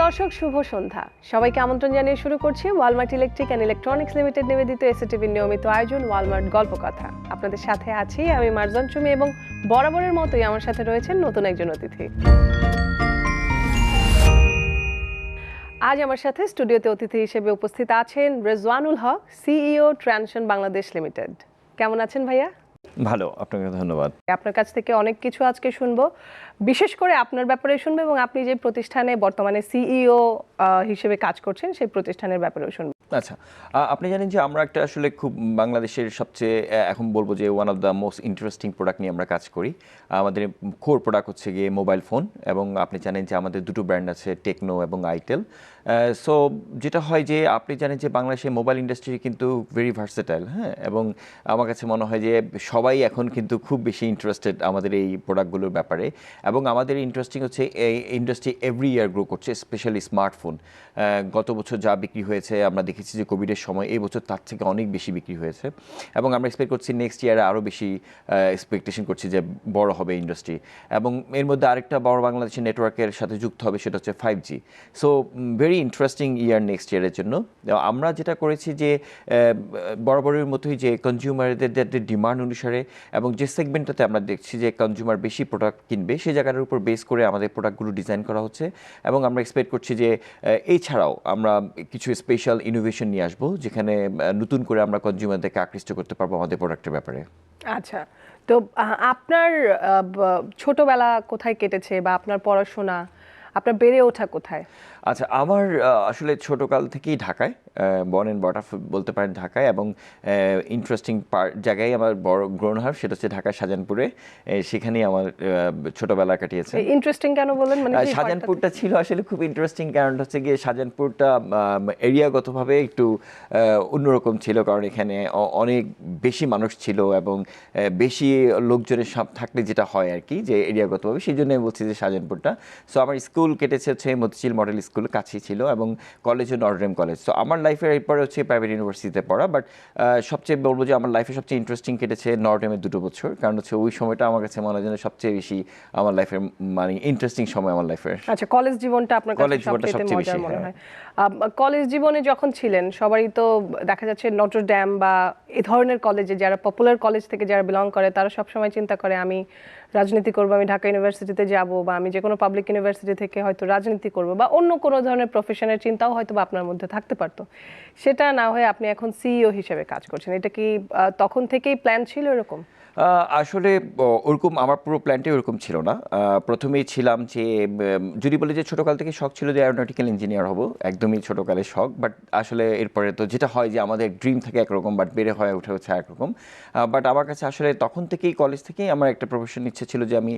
দর্শক শুভ সন্ধ্যা সবাইকে আমন্ত্রণ জানিয়ে শুরু করছি Walmart electric and electronics limited নিবেদিত এসএটিভির নিয়মিত আয়োজন ওয়ালমার্ট গল্প কথা। আপনাদের সাথে আছি আমি মারজান চুমি এবং বরাবরের মতোই আমার সাথে রয়েছেন নতুন একজন অতিথি। আজ আমার সাথে স্টুডিওতে অতিথি হিসেবে উপস্থিত আছেন রেজওয়ানুল হক, সিইও ট্রানশন বাংলাদেশ লিমিটেড। কেমন আছেন ভাইয়া? ভালো, আপনাকে ধন্যবাদ। আপনার কাছ থেকে অনেক কিছু আজকে শুনবো, বিশেষ করে আপনার ব্যাপারে শুনবো এবং আপনি যে প্রতিষ্ঠানে বর্তমানে সিইও হিসেবে কাজ করছেন সেই প্রতিষ্ঠানের ব্যাপারেও শুনবো। আচ্ছা, আপনি জানেন যে আমরা একটা আসলে খুব বাংলাদেশের সবচেয়ে এখন বলবো যে one of the most interesting product নিয়ে আমরা কাজ করি। আমাদের কোর প্রোডাক্ট হচ্ছে গিয়ে মোবাইল ফোন, এবং আপনি জানেন যে আমাদের দুটো ব্র্যান্ড আছে, টেকনো এবং আইটেল। সো যেটা হয় যে আপনি জানেন যে বাংলাদেশের মোবাইল ইন্ডাস্ট্রি কিন্তু ভেরি ভার্সেটাইল, হ্যাঁ, এবং আমার কাছে মনে হয় যে সবাই এখন কিন্তু খুব বেশি ইন্টারেস্টেড আমাদের এই প্রোডাক্টগুলোর ব্যাপারে। এবং আমাদের ইন্টারেস্টিং হচ্ছে এই ইন্ডাস্ট্রি এভরি ইয়ার গ্রো করছে, স্পেশালি স্মার্টফোন। গত বছর যা বিক্রি হয়েছে আমরা দেখেছি যে কোভিডের সময়, এই বছর তার থেকে অনেক বেশি বিক্রি হয়েছে, এবং আমরা এক্সপেক্ট করছি নেক্সট ইয়ারে আরও বেশি এক্সপেকটেশন করছি যে বড় হবে ইন্ডাস্ট্রি। এবং এর মধ্যে আরেকটা বড় বাংলাদেশের নেটওয়ার্কের সাথে যুক্ত হবে, সেটা হচ্ছে 5G। সো ভেরি ইন্টারেস্টিং ইয়ার নেক্সট ইয়ারের জন্য। আমরা যেটা করেছি যে বরাবরের মতোই যে কনজিউমারদের ডিমান্ড অনুসারে এবং যে সেগমেন্টটাতে আমরা দেখছি যে কনজিউমার বেশি প্রোডাক্ট কিনবে, সেই জায়গাটার উপর বেস করে আমাদের প্রোডাক্টগুলো ডিজাইন করা হচ্ছে। এবং আমরা এক্সপেক্ট করছি যে এছাড়াও আমরা কিছু স্পেশাল ইনোভেশন নিয়ে আসবো, যেখানে নতুন করে আমরা কনজিউমারদেরকে আকৃষ্ট করতে পারবো আমাদের প্রোডাক্টের ব্যাপারে। আচ্ছা, তো আপনার ছোটবেলা কোথায় কেটেছে বা আপনার পড়াশোনা, আপনার বেড়ে ওঠা কোথায়? আচ্ছা, আমার আসলে ছোটোকাল থেকেই ঢাকায়, বর্ন অ্যান্ড বর্ট আপ বলতে পারেন ঢাকায়, এবং ইন্টারেস্টিং জায়গায় আমার বড় গ্রোন হার, সেটা হচ্ছে ঢাকার শাহজাহানপুরে। সেখানেই আমার ছোটোবেলা কাটিয়েছে। ইন্টারেস্টিং কেন বলেন? মানে শাহজাহানপুরটা ছিল আসলে খুব ইন্টারেস্টিং, কারণ হচ্ছে গিয়ে শাহজাহানপুরটা এরিয়াগতভাবে একটু অন্যরকম ছিল, কারণ এখানে অনেক বেশি মানুষ ছিল এবং বেশি লোকজনের সাথে থাকলে যেটা হয় আর কি, যে এরিয়াগতভাবে, সেই জন্য আমি বলছি যে শাহজাহানপুরটা। সো আমার স্কুল কেটেছে হচ্ছে মতিঝিল মডেল স্কুল, কাছেই ছিল, এবং কলেজও নটরডেম কলেজ। সো আমার লাইফের এরপরে হচ্ছে প্রাইভেট ইউনিভার্সিটিতে পড়া, বাট সবচেয়ে বলবো যে আমার লাইফে সবচেয়ে ইন্টারেস্টিং কেটেছে নটরডেমের 2 বছর, কারণ হচ্ছে ওই সময়টা আমার কাছে মনে হয় সবচেয়ে বেশি আমার লাইফের মানে ইন্টারেস্টিং সময় আমার লাইফের। আচ্ছা, কলেজ জীবনটা আপনার কাছে সবচেয়ে মজার মনে হয়? কলেজ জীবনে যখন ছিলেন, সবারই তো দেখা যাচ্ছে নটরডেম বা এই ধরনের কলেজে, যারা পপুলার কলেজ থেকে যারা বিলং করে, তারা সবসময় চিন্তা করে আমি রাজনীতি করবো, আমি ঢাকা ইউনিভার্সিটিতে যাব, বা আমি যে কোনো পাবলিক ইউনিভার্সিটি থেকে হয়তো রাজনীতি করবো, বা অন্য কোনো ধরনের প্রফেশনের চিন্তাও হয়তো বা আপনার মধ্যে থাকতে পারতো। সেটা না হয়ে আপনি এখন সিইও হিসেবে কাজ করছেন। এটা কি তখন থেকেই প্ল্যান ছিল এরকম? আসলে ওরকম আমার পুরো প্ল্যানটাই ওরকম ছিল না। প্রথমেই ছিলাম যে, যদি বলি যে ছোটোকাল থেকে শখ ছিল যে অ্যারোনটিক্যাল ইঞ্জিনিয়ার হব, একদমই ছোটোকালের শখ। বাট আসলে এরপরে তো যেটা হয় যে আমাদের ড্রিম থাকে একরকম, বাট বেড়ে হয়ে উঠে হচ্ছে একরকম। বাট আমার কাছে আসলে তখন থেকেই, কলেজ থেকেই আমার একটা প্রফেশন ইচ্ছে ছিল যে আমি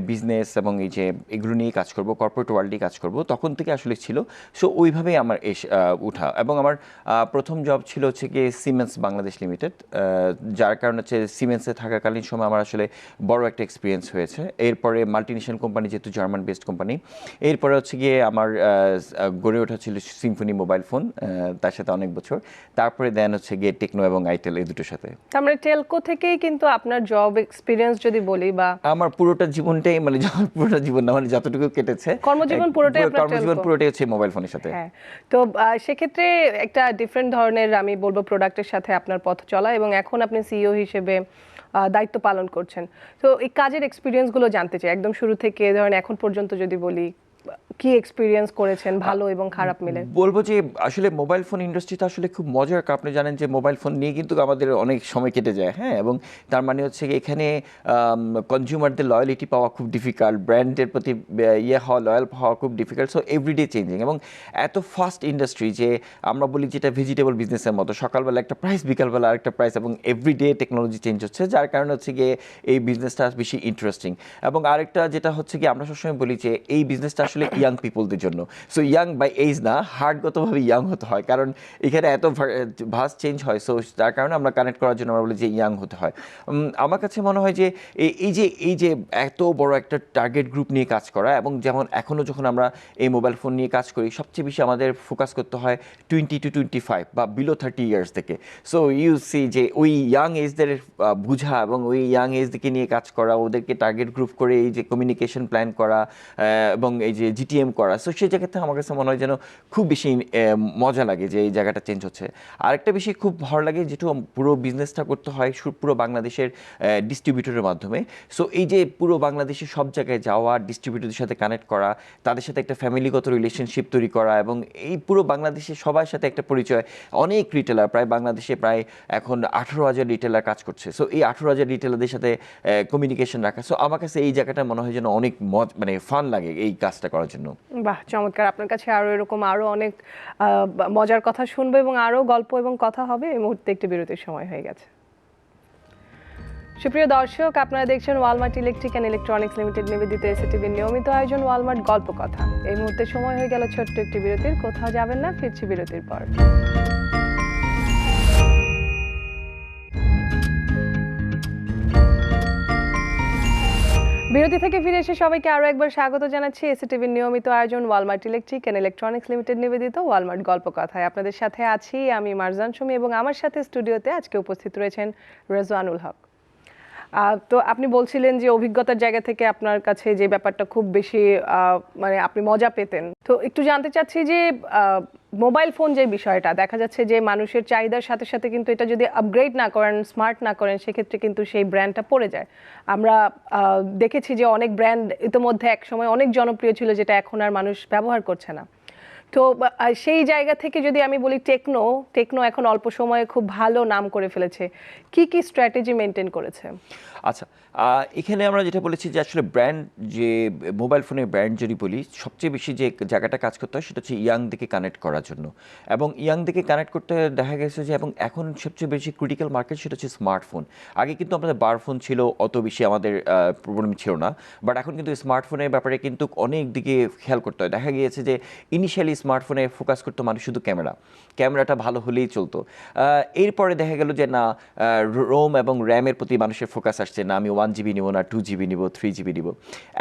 বিজনেস এবং এই যে এগুলো নিয়েই কাজ করব, কর্পোরেট ওয়ার্ল্ডেই কাজ করব, তখন থেকে আসলে ছিল। সো ওইভাবেই আমার উঠা। এবং আমার প্রথম জব ছিল হচ্ছে গিয়ে সিমেন্স বাংলাদেশ লিমিটেড, যার কারণে হচ্ছে সিমেন্সে থাকাকালীন সময় আমার আসলে বড় একটা এক্সপিরিয়েন্স হয়েছে। এরপরে মাল্টিনেশনাল কোম্পানি, যেহেতু জার্মান বেসড কোম্পানি, এরপরে হচ্ছে গিয়ে আমার গড়ে ওঠা ছিল সিম্ফনি মোবাইল ফোন, তার সাথে অনেক বছর। তারপরে দেন হচ্ছে গিয়ে টেকনো এবং আইটেল, এই দুটোর সাথে। আমরা টেলকো থেকেই কিন্তু আপনার জব এক্সপিরিয়েন্স যদি বলি, বা আমার পুরোটা জীবনটাই, মানে পুরোটা জীবন না, মানে যতটুকু কেটেছে কর্মজীবন পুরোটাই হচ্ছে মোবাইল ফোনের সাথে। হ্যাঁ, তো সেক্ষেত্রে একটা ডিফারেন্ট ধরনের আমি বলবো প্রোডাক্টের সাথে আপনার পথ চলা, এবং এখন আপনি সিইও হিসেবে দায়িত্ব পালন করছেন। তো এই কাজের এক্সপিরিয়েন্সগুলো জানতে চাই, একদম শুরু থেকে ধরেন এখন পর্যন্ত যদি বলি, কি এক্সপিরিয়েন্স করেছেন ভালো এবং খারাপ মিলে? বলবো যে আসলে মোবাইল ফোন ইন্ডাস্ট্রিটা আসলে খুব মজার। আপনি জানেন যে মোবাইল ফোন নিয়ে কিন্তু আমাদের অনেক সময় কেটে যায়, হ্যাঁ, এবং তার মানে হচ্ছে কি এখানে কনজিউমারদের লয়ালিটি পাওয়া খুব ডিফিকাল্ট, ব্র্যান্ডের প্রতি লয়াল হওয়া খুব ডিফিকাল্ট। সো এভরিডে চেঞ্জিং, এবং এত ফাস্ট ইন্ডাস্ট্রি যে আমরা বলি যেটা ভেজিটেবল বিজনেসের মতো, সকালবেলা একটা প্রাইস, বিকালবেলা আরেকটা প্রাইস, এবং এভরিডে টেকনোলজি চেঞ্জ হচ্ছে, যার কারণে হচ্ছে গিয়ে এই বিজনেসটা বেশি ইন্টারেস্টিং। এবং আরেকটা যেটা হচ্ছে কি, আমরা সবসময় বলি যে এই বিজনেসটা আসলে ইয়াং পিপলদের জন্য। সো ইয়াং বাই এজ না, হার্টগতভাবে ইয়াং হতে হয়, কারণ এখানে এত ভাস্ট চেঞ্জ হয়। সো তার কারণে আমরা কানেক্ট করার জন্য আমরা বলি যে ইয়াং হতে হয়। আমার কাছে মনে হয় যে এই যে এত বড় একটা টার্গেট গ্রুপ নিয়ে কাজ করা, এবং যেমন এখনও যখন আমরা এই মোবাইল ফোন নিয়ে কাজ করি, সবচেয়ে বেশি আমাদের ফোকাস করতে হয় 20 to 25 বা বিলো 30 ইয়ার্স থেকে। সো ইউ সি যে ওই ইয়াং এজদের বুঝা এবং ওই ইয়াং এজদেরকে নিয়ে কাজ করা, ওদেরকে টার্গেট গ্রুপ করে এই যে কমিউনিকেশন প্ল্যান করা, এবং এই যে যে জিটিএম করা, সো সেই জায়গাতে আমার কাছে মনে হয় যেন খুব বেশি মজা লাগে যে এই জায়গাটা চেঞ্জ হচ্ছে। আরেকটা বেশি খুব ভালো লাগে যেটু পুরো বিজনেসটা করতে হয় পুরো বাংলাদেশের ডিস্ট্রিবিউটরের মাধ্যমে। সো এই যে পুরো বাংলাদেশের সব জায়গায় যাওয়া, ডিস্ট্রিবিউটরদের সাথে কানেক্ট করা, তাদের সাথে একটা ফ্যামিলিগত রিলেশনশিপ তৈরি করা, এবং এই পুরো বাংলাদেশের সবার সাথে একটা পরিচয়। অনেক রিটেলার, প্রায় বাংলাদেশে প্রায় এখন 18,000 রিটেলার কাজ করছে। সো এই 18,000 রিটেলারদের সাথে কমিউনিকেশন রাখা, সো আমার কাছে এই জায়গাটা মনে হয় যেন অনেক মানে ফান লাগে এই কাজটা করার জন্য। বাহ, চমৎকার। আপনার কাছে আরো এরকম আরো অনেক মজার কথা শুনবো এবং আরো গল্প এবং কথা হবে। এই মুহূর্তে একটি বিরতির সময় হয়ে গেছে। সুপ্রিয় দর্শক, আপনারা দেখছেন Walmart electric and electronics limited নিবেদিত এসএটিভির নিয়মিত আয়োজন ওয়ালমার্ট গল্প কথা। এই মুহূর্তে সময় হয়ে গেল ছোট্ট একটি বিরতির। কোথাও যাবেন না, ফিরছি বিরতির পর। বিরতি থেকে ফিরে এসে সবাইকে আরো একবার স্বাগত জানাচ্ছি এসএটিভির নিয়মিত আয়োজন Walmart electric and electronics limited নিবেদিত ওয়ালমার্ট গল্প কথায়। আপনাদের সাথে আছি আমি মারজান সুমি এবং আমার সাথে স্টুডিওতে আজকে উপস্থিত রয়েছেন রেজওয়ানুল হক। তো আপনি বলছিলেন যে অভিজ্ঞতার জায়গা থেকে আপনার কাছে যে ব্যাপারটা খুব বেশি মানে আপনি মজা পেতেন। তো একটু জানতে চাচ্ছি যে মোবাইল ফোন যে বিষয়টা, দেখা যাচ্ছে যে মানুষের চাহিদার সাথে সাথে কিন্তু এটা যদি আপগ্রেড না করেন, স্মার্ট না করেন, সেক্ষেত্রে কিন্তু সেই ব্র্যান্ডটা পড়ে যায়। আমরা দেখেছি যে অনেক ব্র্যান্ড ইতিমধ্যে একসময় অনেক জনপ্রিয় ছিল, যেটা এখন আর মানুষ ব্যবহার করছে না। তো সেই জায়গা থেকে যদি আমি বলি টেকনো এখন অল্প সময়ে খুব ভালো নাম করে ফেলেছে, কি কি স্ট্র্যাটেজি মেনটেন করেছে? আচ্ছা, এখানে আমরা যেটা বলেছি যে আসলে ব্র্যান্ড, যে মোবাইল ফোনের ব্র্যান্ড যদি বলি, সবচেয়ে বেশি যে জায়গাটা কাজ করতে হয় সেটা হচ্ছে ইয়াং দিকে কানেক্ট করার জন্য। এবং ইয়াং দিকে কানেক্ট করতে দেখা গেছে যে, এবং এখন সবচেয়ে বেশি ক্রিটিক্যাল মার্কেট সেটা হচ্ছে স্মার্টফোন। আগে কিন্তু আমাদের বার ফোন ছিল, অত বেশি আমাদের প্রবলেম ছিল না, বাট এখন কিন্তু স্মার্টফোনের ব্যাপারে কিন্তু অনেক দিকে খেয়াল করতে হয়। দেখা গিয়েছে যে ইনিশিয়ালি স্মার্টফোনে ফোকাস করতো মানুষ শুধু ক্যামেরাটা ভালো হলেই চলতো। এরপরে দেখা গেল যে না, রোম এবং র্যামের প্রতি মানুষের ফোকাস আসছে, না আমি 1 GB নিব না, 2 GB নিব, 3 GB নিব।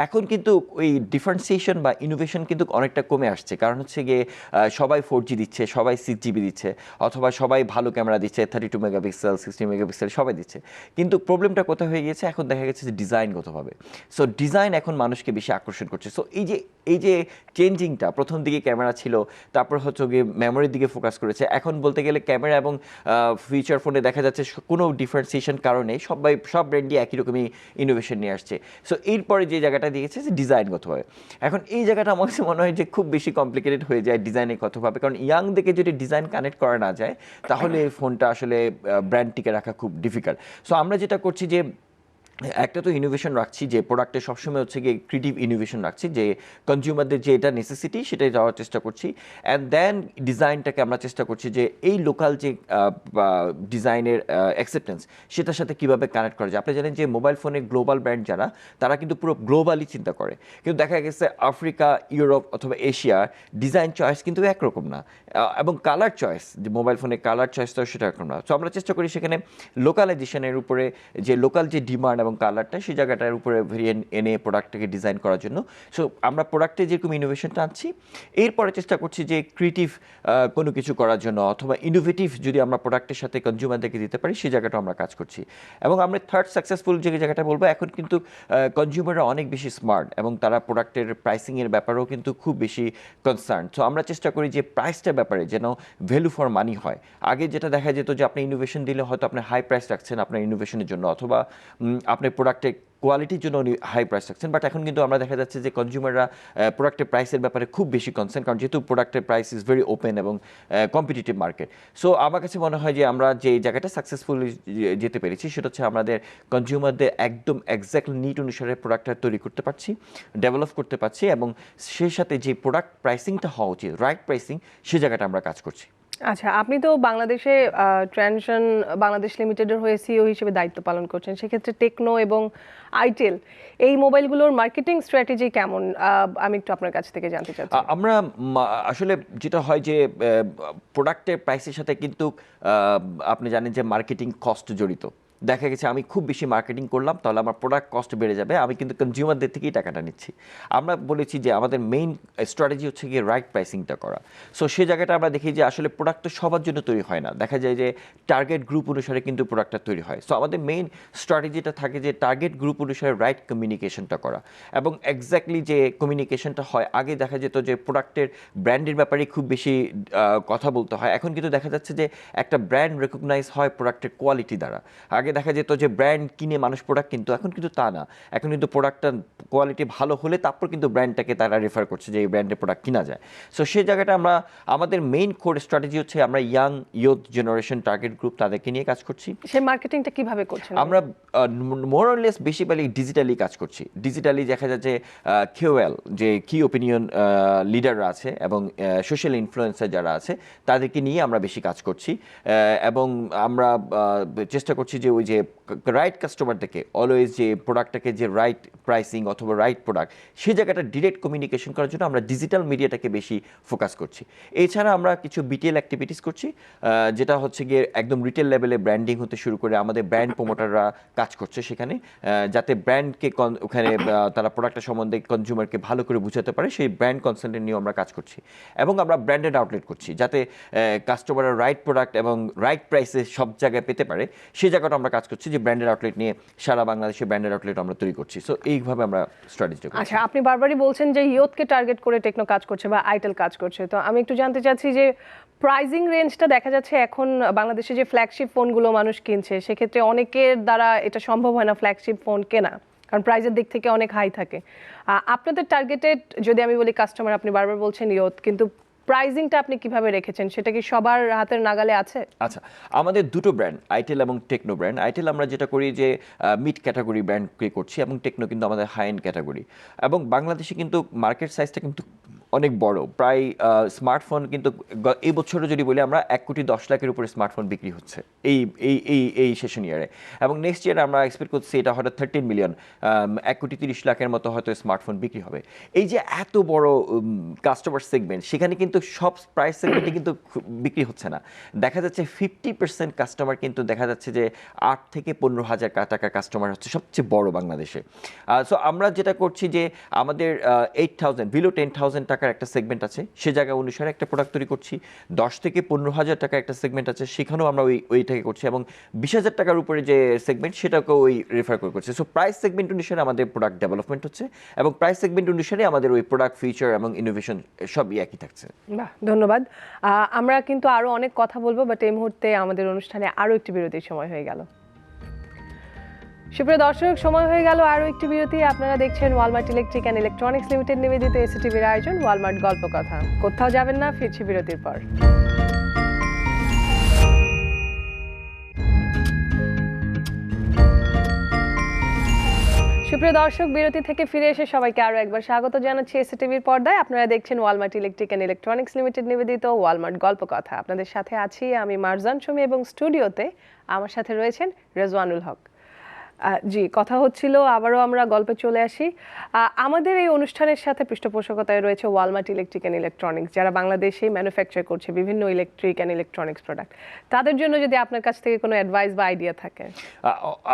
এখন কিন্তু ওই ডিফারেন্সিয়েশন বা ইনোভেশন কিন্তু অনেকটা কমে আসছে, কারণ হচ্ছে গিয়ে সবাই 4G দিচ্ছে, সবাই 6 GB দিচ্ছে, অথবা সবাই ভালো ক্যামেরা দিচ্ছে, 32 মেগাপিক্সেল, 60 মেগাপিক্সেল সবাই দিচ্ছে। কিন্তু প্রবলেমটা কোথায় হয়ে গিয়েছে, এখন দেখা গেছে যে ডিজাইনগতভাবে। সো ডিজাইন এখন মানুষকে বেশি আকর্ষণ করছে। সো এই যে চেঞ্জিংটা, প্রথম দিকে ক্যামেরা ছিল, তারপর হচ্ছে গিয়ে মেমোরির দিকে ফোকাস করেছে। এখন বলতে গেলে ক্যামেরা এবং ফিচার ফোনে দেখা যাচ্ছে কোনো ডিফারেন্সিয়েশন কারণে সব ব্র্যান্ডই একই রকমই ইনোভেশন নিয়ে আসছে। সো এরপরে যে জায়গাটা দিয়েছে যে ডিজাইনগতভাবে, এখন এই জায়গাটা আমার কাছে মনে হয় যে খুব বেশি কমপ্লিকেটেড হয়ে যায় ডিজাইনগতভাবে, কারণ ইয়াং দিকে যদি ডিজাইন কানেক্ট করা না যায়, তাহলে ফোনটা আসলে ব্র্যান্ড টিকে রাখা খুব ডিফিকাল্ট। সো আমরা যেটা করছি যে একটা তো ইনোভেশন রাখছি, যে প্রোডাক্টে সবসময় হচ্ছে গিয়ে ক্রিয়েটিভ ইনোভেশন রাখছি, যে কনজিউমারদের যে এটা নেসেসিটি সেটাই যাওয়ার চেষ্টা করছি। অ্যান্ড দেন ডিজাইনটাকে আমরা চেষ্টা করছি যে এই লোকাল যে ডিজাইনের অ্যাকসেপ্টেন্স, সেটার সাথে কীভাবে কানেক্ট করা যায়। আপনি জানেন যে মোবাইল ফোনের গ্লোবাল ব্র্যান্ড যারা, তারা কিন্তু পুরো গ্লোবালি চিন্তা করে, কিন্তু দেখা গেছে আফ্রিকা, ইউরোপ অথবা এশিয়া ডিজাইন চয়েস কিন্তু একরকম না, এবং কালার চয়েস, যে মোবাইল ফোনের কালার চয়েসটাও সেটা একরকম না। সো আমরা চেষ্টা করি সেখানে লোকালাইজেশনের উপরে, যে লোকাল যে ডিমান্ড এবং কালারটা, সেই জায়গাটার উপরে ভেরিয়েন্ট এনে প্রোডাক্টটাকে ডিজাইন করার জন্য। সো আমরা প্রোডাক্টে যেরকম ইনোভেশনটা আনছি, এরপরে চেষ্টা করছি যে ক্রিয়েটিভ কোনো কিছু করার জন্য, অথবা ইনোভেটিভ যদি আমরা প্রোডাক্টের সাথে কনজিউমারদেরকে দিতে পারি, সেই জায়গাটা আমরা কাজ করছি। এবং আমরা থার্ড সাকসেসফুল যে জায়গাটা বলবো, এখন কিন্তু কনজিউমাররা অনেক বেশি স্মার্ট, এবং তারা প্রোডাক্টের প্রাইসিংয়ের ব্যাপারেও কিন্তু খুব বেশি কনসার্ন। সো আমরা চেষ্টা করি যে প্রাইসটার ব্যাপারে যেন ভ্যালু ফর মানি হয়। আগে যেটা দেখা যেত যে আপনি ইনোভেশন দিলে হয়তো আপনি হাই প্রাইস রাখছেন আপনার ইনোভেশনের জন্য, অথবা আপনি প্রোডাক্টের কোয়ালিটির জন্য হাই প্রাইস রাখছেন, বাট এখন কিন্তু আমরা দেখা যাচ্ছে যে কনজিউমাররা প্রোডাক্টের প্রাইসের ব্যাপারে খুব বেশি কনসার্ন, কারণ যেহেতু প্রোডাক্টের প্রাইস ইজ ভেরি ওপেন এবং কম্পিটিটিভ মার্কেট। সো আমার কাছে মনে হয় যে আমরা যে জায়গাটা সাকসেসফুলি যেতে পেরেছি, সেটা হচ্ছে আমাদের কনজিউমারদের একদম এক্স্যাক্ট নিড অনুসারে প্রোডাক্টটা তৈরি করতে পারছি, ডেভেলপ করতে পারছি, এবং সেই সাথে যে প্রোডাক্ট প্রাইসিংটা হওয়া উচিত, রাইট প্রাইসিং, সে জায়গাটা আমরা কাজ করছি। আচ্ছা, আপনি তো বাংলাদেশে ট্রানজিশন বাংলাদেশ লিমিটেডের হয়ে সিইও হিসেবে দায়িত্ব পালন করছেন, সেক্ষেত্রে টেকনো এবং আইটেল এই মোবাইলগুলোর মার্কেটিং স্ট্র্যাটেজি কেমন, আমি একটু আপনার কাছ থেকে জানতে চাচ্ছি। আমরা আসলে যেটা হয় যে প্রোডাক্টের প্রাইসের সাথে কিন্তু আপনি জানেন যে মার্কেটিং কস্ট জড়িত। দেখা গেছে আমি খুব বেশি মার্কেটিং করলাম, তাহলে আমার প্রোডাক্ট কস্ট বেড়ে যাবে, আমি কিন্তু কনজিউমারদের থেকেই টাকাটা নিচ্ছি। আমরা বলেছি যে আমাদের মেইন স্ট্র্যাটেজি হচ্ছে গিয়ে রাইট প্রাইসিংটা করা। সো সেই জায়গাটা আমরা দেখি যে আসলে প্রোডাক্ট তো সবার জন্য তৈরি হয় না, দেখা যায় যে টার্গেট গ্রুপ অনুসারে কিন্তু প্রোডাক্টটা তৈরি হয়। সো আমাদের মেইন স্ট্র্যাটেজিটা থাকে যে টার্গেট গ্রুপ অনুসারে রাইট কমিউনিকেশনটা করা, এবং এক্স্যাক্টলি যে কমিউনিকেশনটা হয়, আগে দেখা যেত যে প্রোডাক্টের ব্র্যান্ডের ব্যাপারে খুব বেশি কথা বলতে হয়, এখন কিন্তু দেখা যাচ্ছে যে একটা ব্র্যান্ড রেকগনাইজ হয় প্রোডাক্টের কোয়ালিটি দ্বারা। আগে দেখা যেত যে ব্র্যান্ড কিনে মানুষ প্রোডাক্ট কিনতো, এখন কিন্তু তা না, এখন কিন্তু প্রোডাক্টটা কোয়ালিটি ভালো হলে তারপর কিন্তু ব্র্যান্ডটাকে তারা রেফার করছে যে এই ব্র্যান্ডের প্রোডাক্ট কিনা যায়। সো সেই জায়গাটা আমরা আমাদের মেইন কোর স্ট্র্যাটেজি হচ্ছে আমরা young youth generation target group তাদেরকে নিয়ে কাজ করছি। সেই মার্কেটিংটা কিভাবে করছেন? আমরা more or less basically digitally কাজ করছি। ডিজিটালি দেখা যাচ্ছে কেওএল যে কি ওপিনিয়ন লিডাররা আছে এবং সোশ্যাল ইনফ্লুয়েন্সার যারা আছে তাদেরকে নিয়ে আমরা বেশি কাজ করছি, এবং আমরা চেষ্টা করছি যে ওই যে রাইট কাস্টমার থেকে অলওয়েজ যে প্রোডাক্টটাকে যে রাইট প্রাইসিং অথবা রাইট প্রোডাক্ট সেই জায়গাটা ডিরেক্ট কমিউনিকেশন করার জন্য আমরা ডিজিটাল মিডিয়াটাকে বেশি ফোকাস করছি। এছাড়া আমরা কিছু বিটিএল অ্যাক্টিভিটিস করছি, যেটা হচ্ছে গিয়ে একদম রিটেল লেভেলে ব্র্যান্ডিং হতে শুরু করে আমাদের ব্র্যান্ড প্রমোটাররা কাজ করছে সেখানে, যাতে ব্র্যান্ডকে ওখানে তারা প্রোডাক্টের সম্বন্ধে কনজিউমারকে ভালো করে বুঝাতে পারে, সেই ব্র্যান্ড কনসালটেন্ট নিয়ে আমরা কাজ করছি। এবং আমরা ব্র্যান্ডেড আউটলেট করছি যাতে কাস্টমাররা রাইট প্রোডাক্ট এবং রাইট প্রাইসে সব জায়গায় পেতে পারে, সেই জায়গাটা আমরা কাজ করছি যে ব্র্যান্ডেড আউটলেট নিয়ে সারা বাংলাদেশে ব্র্যান্ডেড আউটলেট আমরা তৈরি করছি। সো এইভাবে আমরা স্ট্র্যাটেজিটা করছি। আচ্ছা, আপনি বারবারই বলছেন যে ইয়ুথকে টার্গেট করে টেকনো কাজ করছে বা আইটেল কাজ করছে, তো আমি একটু জানতে চাচ্ছি যে প্রাইজিং রেঞ্জটা দেখা যাচ্ছে এখন বাংলাদেশে যে ফ্ল্যাগশিপ ফোনগুলো মানুষ কিনছে সেক্ষেত্রে অনেকের দ্বারা এটা সম্ভব হয় না ফ্ল্যাগশিপ ফোন কেনা, কারণ প্রাইজের দিক থেকে অনেক হাই থাকে। আপনাদের টার্গেটেড যদি আমি বলি কাস্টমার, আপনি বারবার বলছেন ইয়ুথ, কিন্তু প্রাইজিংটা আপনি কিভাবে রেখেছেন, সেটা কি সবার হাতের নাগালে আছে? আচ্ছা, আমাদের দুটো ব্র্যান্ড আইটেল এবং টেকনো ব্র্যান্ড। আইটেল আমরা যেটা করি যে মিড ক্যাটাগরি ব্র্যান্ড করছি, এবং টেকনো কিন্তু আমাদের হাই এন্ড ক্যাটাগরি। এবং বাংলাদেশে কিন্তু মার্কেট সাইজটা কিন্তু অনেক বড়, প্রায় স্মার্টফোন কিন্তু এই বছরও যদি বলি আমরা 1,10,00,000-এর উপরে স্মার্টফোন বিক্রি হচ্ছে এই এই এই এই সেশন ইয়ারে, এবং নেক্সট ইয়ারে আমরা এক্সপেক্ট করছি এটা হয়তো 13 মিলিয়ন, 1,30,00,000-এর মতো হয়তো স্মার্টফোন বিক্রি হবে। এই যে এত বড় কাস্টমার সেগমেন্ট, সেখানে কিন্তু সব প্রাইস সেগমেন্টে কিন্তু বিক্রি হচ্ছে না। দেখা যাচ্ছে 50% কাস্টমার কিন্তু দেখা যাচ্ছে যে 8 থেকে 15,000 টাকার কাস্টমার হচ্ছে সবচেয়ে বড় বাংলাদেশে। সো আমরা যেটা করছি যে আমাদের 8,000 বিলো 10,000 টাকার একটা সেগমেন্ট আছে, সে জায়গা অনুসারে একটা প্রোডাক্ট তৈরি করছি। 10 থেকে 15,000 টাকা একটা সেগমেন্ট আছে, সেখানেও আমরা ওইটাকে করছি, এবং 20,000 টাকার উপরে যে সেগমেন্ট সেটাকেও ওই রেফার করে করছি। সো প্রাইস সেগমেন্ট অনুসারে আমাদের প্রোডাক্ট ডেভেলপমেন্ট হচ্ছে, এবং প্রাইস সেগমেন্ট অনুসারে আমাদের ওই প্রোডাক্ট ফিচার এবং ইনোভেশন সব একই থাকছে। বাহ, ধন্যবাদ। আমরা কিন্তু আরো অনেক কথা বলবো, বাট এই মুহূর্তে আমাদের অনুষ্ঠানে আরো একটি বিরতির সময় হয়ে গেল। সুপ্রিয় দর্শক, সময় হয়ে গেল আরো একটি বিরতি। আপনারা দেখছেন Walmart electric and electronics limited নিবেদিত এসটিভির আয়োজন ওয়ালমার্ট গল্প কথা। কোথাও যাবেন না, ফিরছি বিরতির পর। সুপ্রিয় দর্শক, বিরতি থেকে ফিরে এসে সবাইকে আরো একবার স্বাগত জানাচ্ছি এসটিভির পর্দায়। আপনারা দেখছেন Walmart electric and electronics limited নিবেদিত ওয়ালমার্ট গল্প কথা। আপনাদের সাথে আছি আমি মারজান সুমি, এবং স্টুডিওতে আমার সাথে রয়েছেন রেজওয়ানুল হক। জি, কথা হচ্ছিল, আবারও আমরা গল্পে চলে আসি। আমাদের এই অনুষ্ঠানের সাথে পৃষ্ঠপোষকতায় রয়েছে ওয়ালমার্ট ইলেকট্রিক অ্যান্ড ইলেকট্রনিক্স, যারা বাংলাদেশে ম্যানুফ্যাকচার করছে বিভিন্ন ইলেকট্রিক অ্যান্ড ইলেকট্রনিক্স প্রোডাক্ট। তাদের জন্য যদি আপনার কাছ থেকে কোনো অ্যাডভাইস বা আইডিয়া থাকে।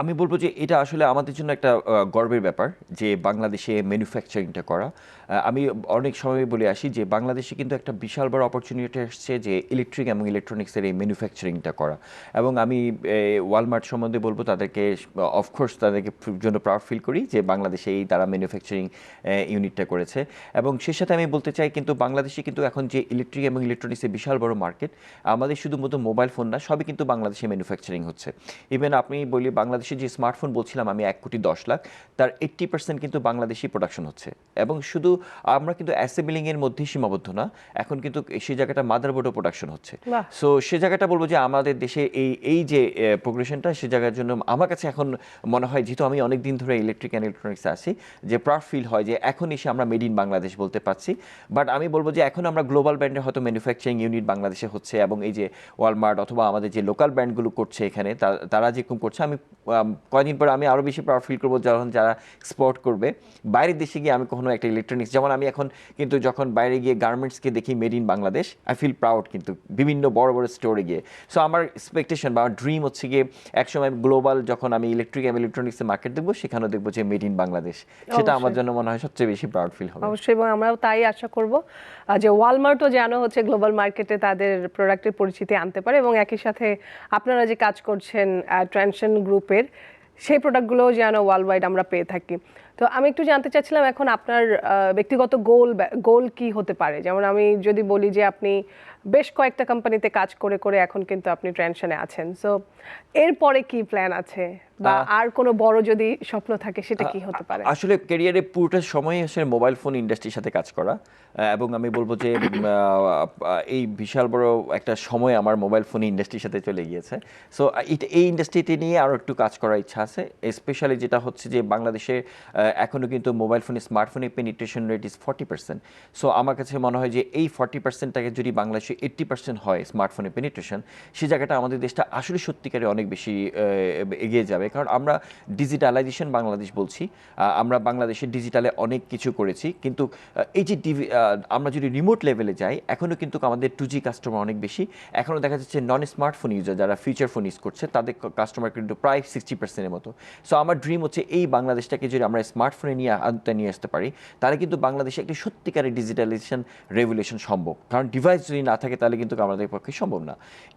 আমি বলবো যে এটা আসলে আমাদের জন্য একটা গর্বের ব্যাপার যে বাংলাদেশে ম্যানুফ্যাকচারিংটা করা। আমি অনেক সময় বলে আসি যে বাংলাদেশে কিন্তু একটা বিশাল বড় অপরচুনিটি আসছে যে ইলেকট্রিক এবং ইলেকট্রনিক্সের এই ম্যানুফ্যাকচারিংটা করা, এবং আমি ওয়ালমার্ট সম্বন্ধে বলবো তাদেরকে অফকোর্স তাদেরকে জন্য প্রাউড ফিল করি যে বাংলাদেশে এই তারা ম্যানুফ্যাকচারিং ইউনিটটা করেছে। এবং সেই সাথে আমি বলতে চাই কিন্তু বাংলাদেশে কিন্তু এখন যে ইলেকট্রিক এবং ইলেকট্রনিক্সের বিশাল বড় মার্কেট, আমাদের শুধুমাত্র মোবাইল ফোন না, সবই কিন্তু বাংলাদেশে ম্যানুফ্যাকচারিং হচ্ছে। ইভেন আপনি বলি বাংলাদেশে যে স্মার্টফোন বলছিলাম আমি 1,10,00,000, তার 80% কিন্তু বাংলাদেশি প্রোডাকশন হচ্ছে। এবং শুধু আমরা কিন্তু অ্যাসেম্বলিংয়ের মধ্যেই সীমাবদ্ধ না, এখন কিন্তু সেই জায়গাটা মাদারবোর্ডও প্রোডাকশন হচ্ছে। সো সে জায়গাটা বলবো যে আমাদের দেশে এই যে প্রোগ্রেশনটা, সে জায়গার জন্য আমার কাছে এখন মনে হয়, যেহেতু আমি অনেক দিন ধরে ইলেকট্রিক অ্যান্ড ইলেকট্রনিক্সে আছি, যে প্রাউড ফিল হয় যে এখন এসে আমরা মেড ইন বাংলাদেশ বলতে পারছি। বাট আমি বলবো যে এখন আমরা গ্লোবাল ব্র্যান্ডের হয়তো ম্যানুফ্যাকচারিং ইউনিট বাংলাদেশে হচ্ছে, এবং এই যে ওয়ালমার্ট অথবা আমাদের যে লোকাল ব্র্যান্ডগুলো করছে এখানে, তারা যেরকম করছে, আমি কয়েকদিন পরে আমি আরও বেশি প্রাউড ফিল করবো যখন যারা এক্সপোর্ট করবে বাইরের দেশে গিয়ে। আমি কখনো একটা ইলেকট্রনিক্স, যেমন আমি এখন কিন্তু যখন বাইরে গিয়ে গার্মেন্টসকে দেখি made in Bangladesh, I feel proud, কিন্তু বিভিন্ন বড় বড় স্টোরে গিয়ে। সো আমার এক্সপেকটেশন বা ড্রিম হচ্ছে গিয়ে একসময় গ্লোবাল যখন আমি ইলেকট্রিক এবং ইলেকট্রনিক্সের মার্কেট দেখবো, সেখানেও দেখবো যে মেড ইন বাংলাদেশ। সেটা আমার জন্য মনে হয় সবচেয়ে বেশি প্রাউড ফিল হবে। অবশ্যই, এবং আমরাও তাই আশা করব যে ওয়ালমার্টও যেন হচ্ছে গ্লোবাল মার্কেটে তাদের প্রোডাক্টের পরিচিতি আনতে পারে, এবং একই সাথে আপনারা যে কাজ করছেন ট্রানশন গ্রুপের, সেই প্রোডাক্টগুলোও যেন ওয়ার্ল্ড ওয়াইড আমরা পেয়ে থাকি। তো আমি একটু জানতে চাচ্ছিলাম এখন আপনার ব্যক্তিগত গোল কি হতে পারে? যেমন আমি যদি বলি যে আপনি বেশ কয়েকটা কোম্পানিতে কাজ করে করে এখন কিন্তু আপনি ট্রানশনে আছেন, সো এরপরে কি প্ল্যান আছে, বা আর কোনো বড় যদি স্বপ্ন থাকে সেটা কি হতে পারে? আসলে ক্যারিয়ারে পুরোটা সময় আসলে মোবাইল ফোন ইন্ডাস্ট্রির সাথে কাজ করা, এবং আমি বলবো যে এই বিশাল বড় একটা সময় আমার মোবাইল ফোন ইন্ডাস্ট্রির সাথে চলে গিয়েছে। সো এই ইন্ডাস্ট্রিতে নিয়ে আরও একটু কাজ করার ইচ্ছা আছে। স্পেশালি যেটা হচ্ছে যে বাংলাদেশে এখনও কিন্তু মোবাইল ফোনে স্মার্টফোনের পেনিট্রেশন রেট ইজ 40%। সো আমার কাছে মনে হয় যে এই 40%টাকে যদি বাংলাদেশে 80% হয় স্মার্টফোনের পেনিট্রেশন, সেই জায়গাটা আমাদের দেশটা আসলে সত্যিকারে অনেক বেশি এগিয়ে যাবে। কারণ আমরা ডিজিটালাইজেশন বাংলাদেশ বলছি, আমরা বাংলাদেশে ডিজিটালে অনেক কিছু করেছি, কিন্তু এই যে আমরা যদি রিমোট লেভেলে যাই, এখনও কিন্তু আমাদের 2G কাস্টমার অনেক বেশি। এখনও দেখা যাচ্ছে নন স্মার্টফোন ইউজার যারা ফিচার ফোন ইউজ করছে, তাদের কাস্টমার কিন্তু প্রায় 60%-এর মতো। সো আমার ড্রিম হচ্ছে এই বাংলাদেশটাকে যদি আমরা স্মার্টফোনে নিয়ে আসতে পারি, তাহলে কিন্তু বাংলাদেশে একটি সত্যিকারের ডিজিটালাইজেশন রেভলিউশন সম্ভব। কারণ ডিভাইস যদি না থাকে তাহলে কিন্তু আমাদের পক্ষে সম্ভব না।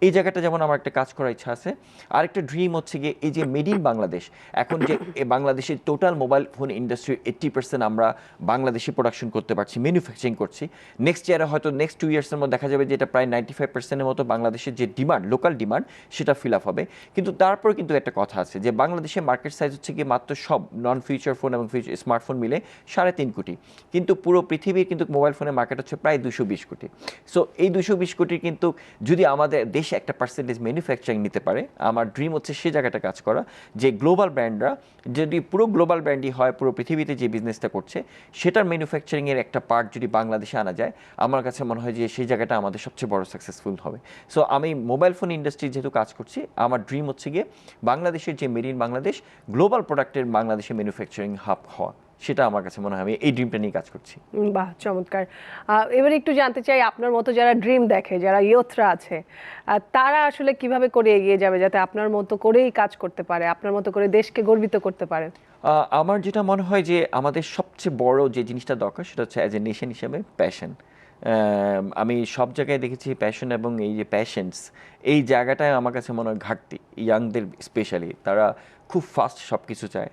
এই জায়গাটা যেমন আমার একটা কাজ করার ইচ্ছা আছে। আরেকটা ড্রিম হচ্ছে গিয়ে এই যে মেড ইন বাংলাদেশ, এখন যে বাংলাদেশের টোটাল মোবাইল ফোন ইন্ডাস্ট্রির 80% আমরা বাংলাদেশে প্রোডাকশন করতে পারছি, ম্যানুফ্যাকচারিং করছি। নেক্সট ইয়ারে হয়তো নেক্সট 2 ইয়ার্সের মধ্যে দেখা যাবে যে এটা প্রায় 95%-এর মতো বাংলাদেশের যে ডিমান্ড, লোকাল ডিমান্ড, সেটা ফিল আপ হবে। কিন্তু তারপর কিন্তু একটা কথা আছে যে বাংলাদেশের মার্কেট সাইজ হচ্ছে কি মাত্র সব নন ফিচার ফোন এবং স্মার্টফোন মিলে 3.5 কোটি, কিন্তু পুরো পৃথিবীর কিন্তু মোবাইল ফোনের মার্কেট হচ্ছে প্রায় 220 কোটি। সো এই 220 কোটির কিন্তু যদি আমাদের দেশে একটা পার্সেন্টেজ ম্যানুফ্যাকচারিং নিতে পারে, আমার ড্রিম হচ্ছে সে জায়গাটা কাজ করা, যে গ্লোবাল ব্র্যান্ডরা যদি পুরো গ্লোবাল ব্র্যান্ডই হয়, পুরো পৃথিবীতে যে বিজনেসটা করছে সেটার ম্যানুফ্যাকচারিংয়ের একটা পার্ট যদি বাংলাদেশে আনা যায়, আমার কাছে মনে হয় যে সেই জায়গাটা আমাদের সবচেয়ে বড় সাকসেসফুল হবে। সো আমি মোবাইল ফোন ইন্ডাস্ট্রি যেহেতু কাজ করছি, আমার ড্রিম হচ্ছে গিয়ে বাংলাদেশের যে মেড ইন বাংলাদেশ গ্লোবাল প্রোডাক্টের বাংলাদেশে ম্যানুফ্যাকচারিং হাব হওয়া, সেটা আমার কাছে মনে হয়, আমি এই ড্রিমটা নিয়ে কাজ করছি। বাহ, চমৎকার। এবারে একটু জানতে চাই আপনার মতো যারা ড্রিম দেখে, যারা ইয়ুথরা আছে, তারা আসলে কিভাবে করে এগিয়ে যাবে যাতে আপনার মতো করেই কাজ করতে পারে, আপনার মতো করে দেশকে গর্বিত করতে পারে? আমার যেটা মনে হয় যে আমাদের সবচেয়ে বড় যে জিনিসটা দরকার সেটা হচ্ছে অ্যাজ এ নেশন হিসেবে প্যাশন। আমি সব জায়গায় দেখেছি প্যাশন এবং এই যে প্যাশেন্স, এই জায়গাটায় আমার কাছে মনে হয় ঘাটতি। ইয়াংদের স্পেশালি তারা খুব ফাস্ট সব কিছু চায়।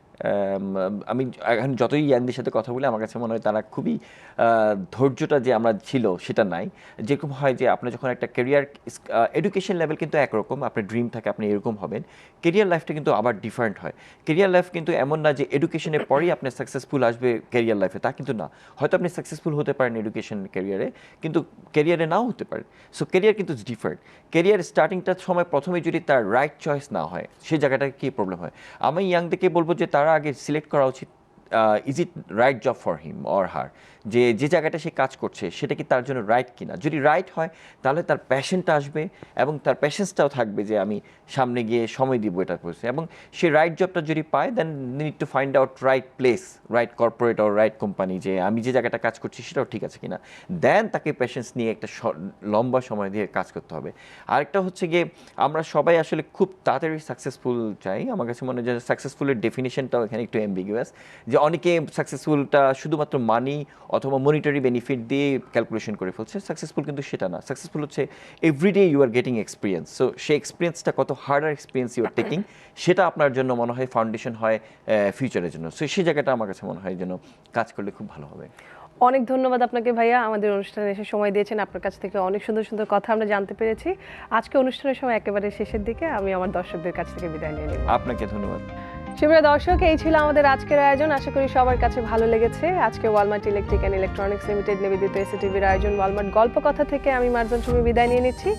আমি এখন যতই ইয়াংদের সাথে কথা বলি, আমার কাছে মনে হয় তারা খুবই ধৈর্যটা যে আমরা ছিল সেটা নাই। যেরকম হয় যে আপনি যখন একটা কেরিয়ার, এডুকেশন লেভেল কিন্তু একরকম, আপনার ড্রিম থাকে আপনি এরকম হবেন, কেরিয়ার লাইফটা কিন্তু আবার ডিফারেন্ট হয়। কেরিয়ার লাইফ কিন্তু এমন না যে এডুকেশনের পরেই আপনি সাকসেসফুল আসবে কেরিয়ার লাইফে, তা কিন্তু না। হয়তো আপনি সাকসেসফুল হতে পারেন এডুকেশন কেরিয়ারে, কিন্তু কেরিয়ারে নাও হতে পারে। সো কেরিয়ার কিন্তু ডিফারেন্ট। কেরিয়ার স্টার্টিংটার সময় প্রথমে যদি তার রাইট চয়েস না হয়, সেই জায়গাটা কী প্রবলেম হয়। আমি ইয়াংদেরকে বলবো যে তারা আগে সিলেক্ট করা উচিত is it right job for him or her, যে জায়গাটা সে কাজ করছে সেটা কি তার জন্য রাইট কিনা। যদি রাইট হয় তাহলে তার প্যাশনটা আসবে এবং তার প্যাশেন্সটাও থাকবে যে আমি সামনে গিয়ে সময় দিব এটা করছে, এবং সে রাইট জবটা যদি পায় then need to find out right place, right corporate or right company, যে আমি যে জায়গাটা কাজ করছি সেটাও ঠিক আছে কিনা। দেন তাকে প্যাশেন্স নিয়ে একটা লম্বা সময় দিয়ে কাজ করতে হবে। আরেকটা হচ্ছে গিয়ে আমরা সবাই আসলে খুব তাড়াতাড়ি সাকসেসফুল চাই। আমার কাছে মনে হয় যে সাকসেসফুলের ডেফিনেশনটাও এখানে একটু অ্যাম্বিগুয়াস, যে অনেকে সাকসেসফুলটা শুধুমাত্র মানি অথবা মনিটারি বেনিফিট দিয়ে ক্যালকুলেশন করে ফেলছে। সাকসেসফুল কিন্তু সেটা না। সাকসেসফুল হচ্ছে everyday you are getting experience. So সেই এক্সপিরিয়েন্সটা কত harder experience you are taking, সেটা আপনার জন্য মনে হয় ফাউন্ডেশন হয় ফিউচারের জন্য। সো সেই জায়গাটা আমার কাছে মনে হয় যেন কাজ করলে খুব ভালো হবে। অনেক ধন্যবাদ আপনাকে ভাইয়া, আমাদের অনুষ্ঠানে এসে সময় দিয়েছেন। আপনার কাছ থেকে অনেক সুন্দর সুন্দর কথা আমরা জানতে পেরেছি। আজকে অনুষ্ঠানের সময় একেবারে শেষের দিকে আমি আমার দর্শকদের কাছ থেকে বিদায় নিয়ে নিব। আপনাকে ধন্যবাদ। সুপ্রিয় দর্শক, এই ছিল আমাদের আজকের আয়োজন। আশা করি সবার কাছে ভালো লেগেছে। আজকে Walmart electric and electronics limited নিবেদিত এসিটিভির আয়োজন ওয়ালমার্ট গল্প কথা থেকে আমি মার্জন চুমি বিদায় নিয়ে নিচ্ছি।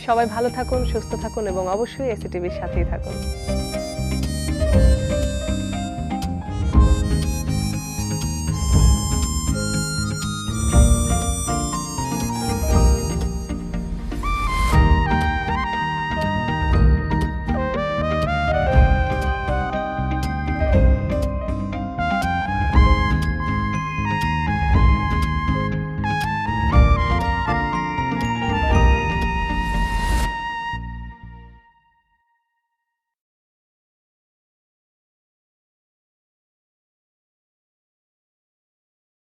সবাই ভালো থাকুন, সুস্থ থাকুন এবং অবশ্যই এসিটিভির সাথেই থাকুন।